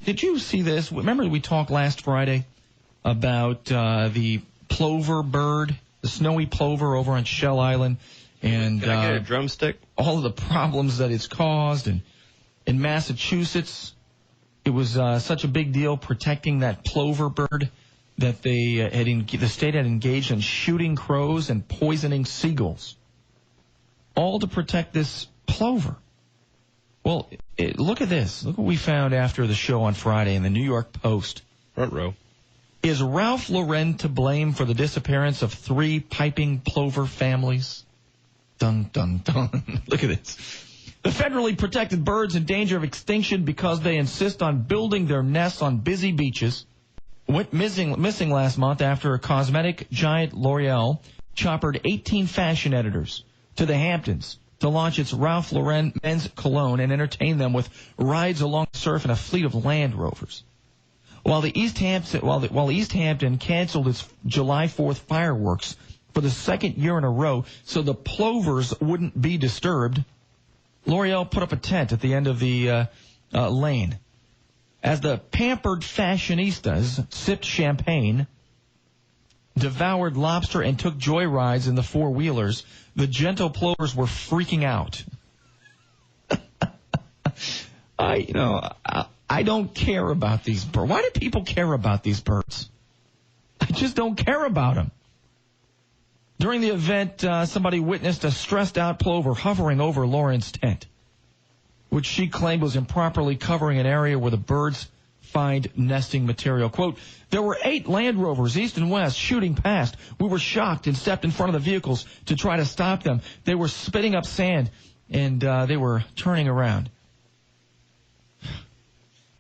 did you see this? Remember we talked last Friday about the plover bird, the snowy plover over on Shell Island, and Can I get a drumstick? All of the problems that it's caused, and in Massachusetts, it was such a big deal protecting that plover bird that the state had engaged in shooting crows and poisoning seagulls, all to protect this plover. Well, look at this. Look what we found after the show on Friday in the New York Post. Front row. Is Ralph Lauren to blame for the disappearance of 3 piping plover families? Dun, dun, dun. Look at this. The federally protected birds in danger of extinction because they insist on building their nests on busy beaches went missing last month after a cosmetic giant L'Oreal choppered 18 fashion editors to the Hamptons to launch its Ralph Lauren men's cologne and entertain them with rides along the surf and a fleet of Land Rovers. While East Hampton canceled its July 4th fireworks for the second year in a row so the plovers wouldn't be disturbed, L'Oreal put up a tent at the end of the lane. As the pampered fashionistas sipped champagne, devoured lobster, and took joyrides in the four-wheelers, the gentle plovers were freaking out. I don't care about these birds. Why do people care about these birds? I just don't care about them. During the event, somebody witnessed a stressed-out plover hovering over Lauren's tent, which she claimed was improperly covering an area where the birds find nesting material. Quote, there were 8 Land Rovers, east and west, shooting past. We were shocked and stepped in front of the vehicles to try to stop them. They were spitting up sand, and they were turning around.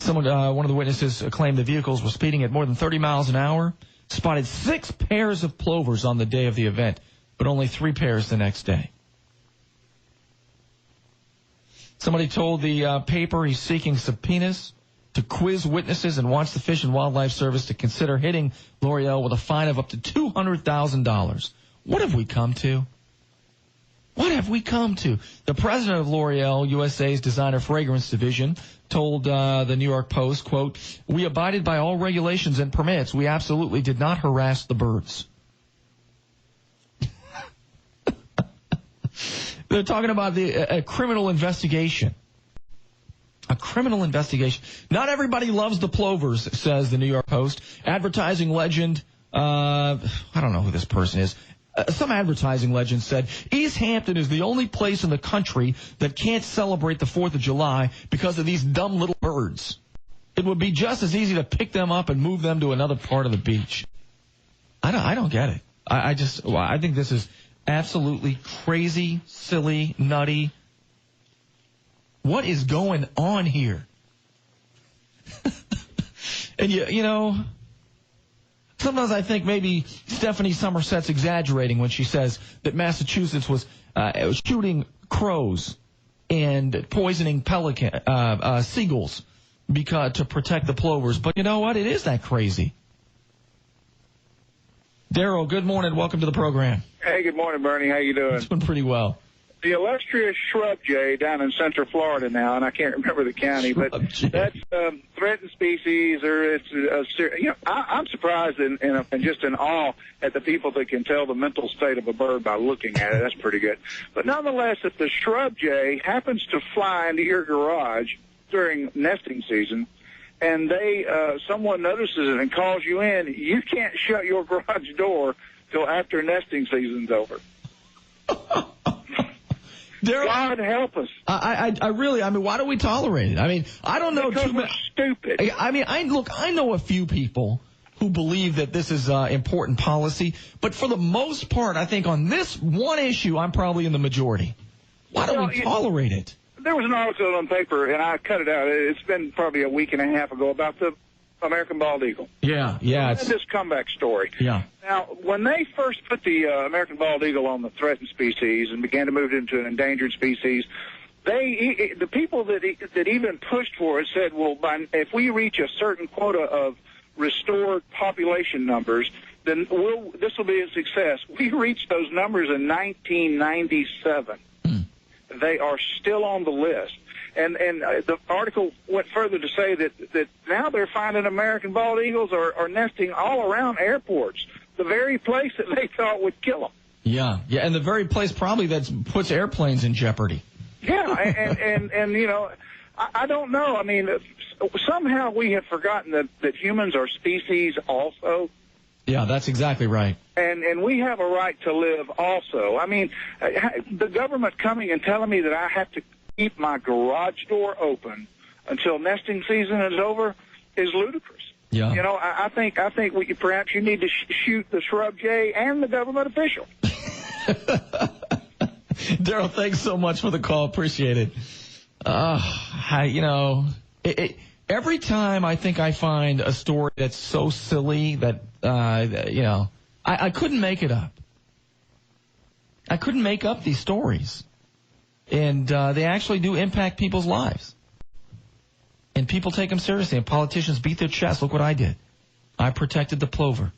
One of the witnesses claimed the vehicles were speeding at more than 30 miles an hour, spotted 6 pairs of plovers on the day of the event, but only 3 pairs the next day. Somebody told the paper he's seeking subpoenas to quiz witnesses and wants the Fish and Wildlife Service to consider hitting L'Oreal with a fine of up to $200,000. What have we come to? What have we come to? The president of L'Oreal, USA's designer fragrance division, told the New York Post, quote, we abided by all regulations and permits. We absolutely did not harass the birds. They're talking about a criminal investigation. A criminal investigation. Not everybody loves the plovers, says the New York Post. Advertising legend, I don't know who this person is. Some advertising legend said, East Hampton is the only place in the country that can't celebrate the 4th of July because of these dumb little birds. It would be just as easy to pick them up and move them to another part of the beach. I don't get it. I think this is absolutely crazy, silly, nutty. What is going on here? And you know, sometimes I think maybe Stephanie Somerset's exaggerating when she says that Massachusetts was shooting crows and poisoning seagulls to protect the plovers. But you know what? It is that crazy. Daryl, good morning. Welcome to the program. Hey, good morning, Bernie. How you doing? Doing pretty well. The illustrious shrub jay down in Central Florida now, and I can't remember the county, but that's threatened species, or it's I'm surprised and just in awe at the people that can tell the mental state of a bird by looking at it. That's pretty good. But nonetheless, if the shrub jay happens to fly into your garage during nesting season, and someone notices it and calls you in, you can't shut your garage door till after nesting season's over. God help us. I really, why do we tolerate it? I don't know. Because we're stupid. I know a few people who believe that this is important policy, but for the most part, I think on this one issue, I'm probably in the majority. Why do we tolerate it? There was an article on paper, and I cut it out. It's been probably a week and a half ago about the American bald eagle. Yeah. It's this comeback story. Yeah. Now, when they first put the American bald eagle on the threatened species and began to move it into an endangered species, the people that even pushed for it said, well, if we reach a certain quota of restored population numbers, then this will be a success. We reached those numbers in 1997. They are still on the list. And the article went further to say that now they're finding American bald eagles are nesting all around airports, the very place that they thought would kill them. Yeah, and the very place probably that puts airplanes in jeopardy. Yeah, and you know, I don't know. I mean, somehow we have forgotten that humans are species also. Yeah, that's exactly right. And we have a right to live also. I mean, the government coming and telling me that I have to keep my garage door open until nesting season is over is ludicrous. Yeah. You know, I think perhaps you need to shoot the shrub jay and the government official. Daryl, thanks so much for the call. Appreciate it. You know, every time I think I find a story that's so silly that, you know, I couldn't make it up. I couldn't make up these stories. And they actually do impact people's lives. And people take them seriously. And politicians beat their chest. Look what I did. I protected the plover.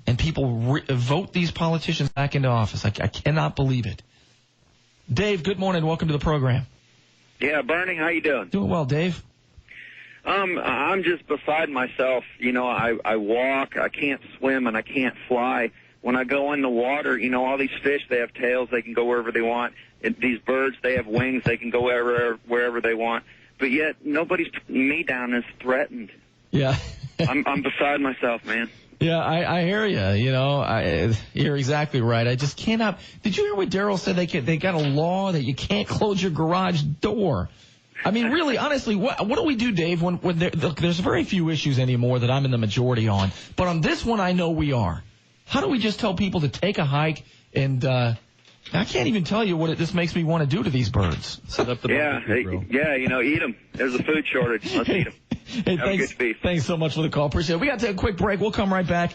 And people vote these politicians back into office. I cannot believe it. Dave, good morning. Welcome to the program. Yeah, Bernie, how you doing? Doing well, Dave. I'm just beside myself. You know, I walk, I can't swim, and I can't fly. When I go in the water, you know, all these fish, they have tails, they can go wherever they want. And these birds, they have wings, they can go wherever they want. But yet, nobody's putting me down as threatened. Yeah. I'm beside myself, man. Yeah, I hear you. You know, you're exactly right. I just cannot. Did you hear what Daryl said? They got a law that you can't close your garage door. I mean, really, honestly, what do we do, Dave, when there's very few issues anymore that I'm in the majority on. But on this one, I know we are. How do we just tell people to take a hike and I can't even tell you what this makes me want to do to these birds. Set up the yeah, you know, eat them. There's a food shortage. Let's eat them. Hey, thanks so much for the call. Appreciate it. We got to take a quick break. We'll come right back.